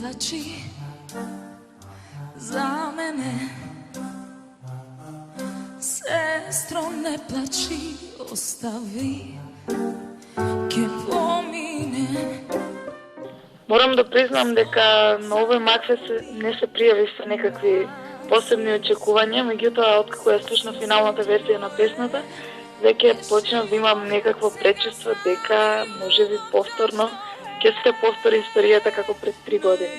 плачи за мене. Сестро, не плачи, остави, ке помине. Морам да признам дека на овој максес не се пријави со некакви посебни очекувања, меѓутоа откако ја слушнав финалната верзија на песната, веќе почнав да имам некакво предчувство дека можеби повторно ќе се повтори историјата како пред 3 години.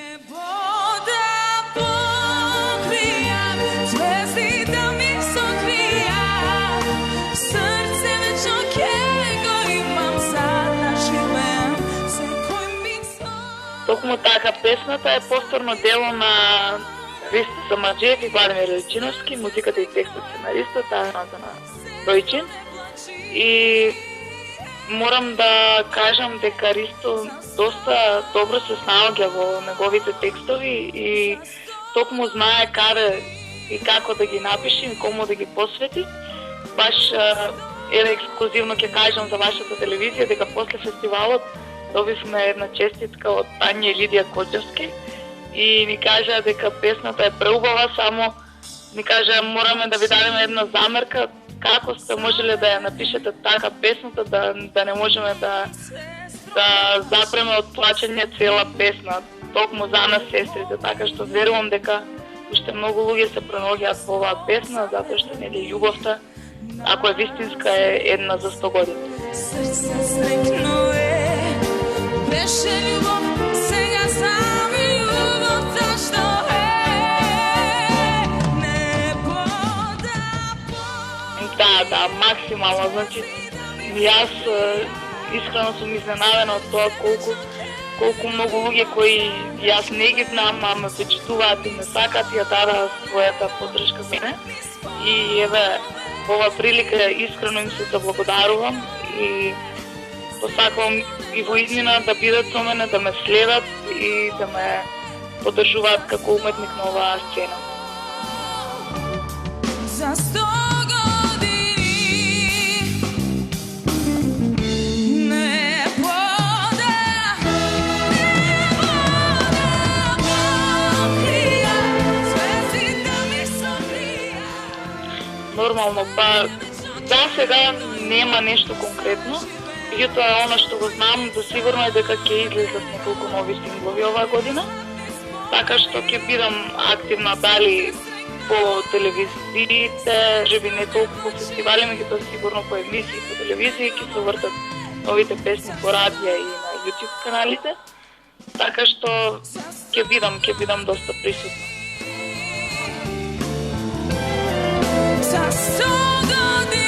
Токму така песната е повторно дело на Христо Самарџиев и Владимир Илчиновски, музиката и текстот сценаристот, тајната на Дојчин. И морам да кажам дека Ристо доста добро се снаоѓа во неговите текстови и токму знае каде и како да ги напише и кому да ги посвети. Баш еве ексклузивно ќе кажам за вашата телевизија дека после фестивалот добивме една честитка од Тања и Лидија Коџевски и ни кажа дека песната е преубава, само ни кажа мораме да ви дадеме една замерка како сте можеле да ја напишете така песната да не можеме да запреме од плачење цела песна, токму за нас сестрите, така што верувам дека уште многу луѓе се пронаоѓаат во оваа песна, затоа што нели љубовта, ако е вистинска, е една за 100 години. Срце срекно беше љубов, сега знам и љубовта што не пода. Да, максимално, значи јас искрено сум изненадена од тоа колку многу луѓе кои јас не ги знам, а ме почитуваат и ме сакат и ја дадаа својата поддршка мене. И еве, во оваа прилика искрено им се заблагодарувам и посакувам и во иднина да бидат со мене, да ме следат и да ме поддржуваат како уметник на оваа сцена. За 100 години не пода покрија, звездите ми сокрија. Нормално, па за сега нема нешто конкретно. Меѓутоа, она што го знам, за сигурно е дека ќе излезат неколку нови синглови оваа година. Така што ќе бидам активна дали по телевизиите, жеби не толку по фестивали, меѓутоа сигурно по емисии по телевизија ќе се вртат новите песни по радија и на YouTube каналите. Така што ќе бидам доста присутна. За 100 години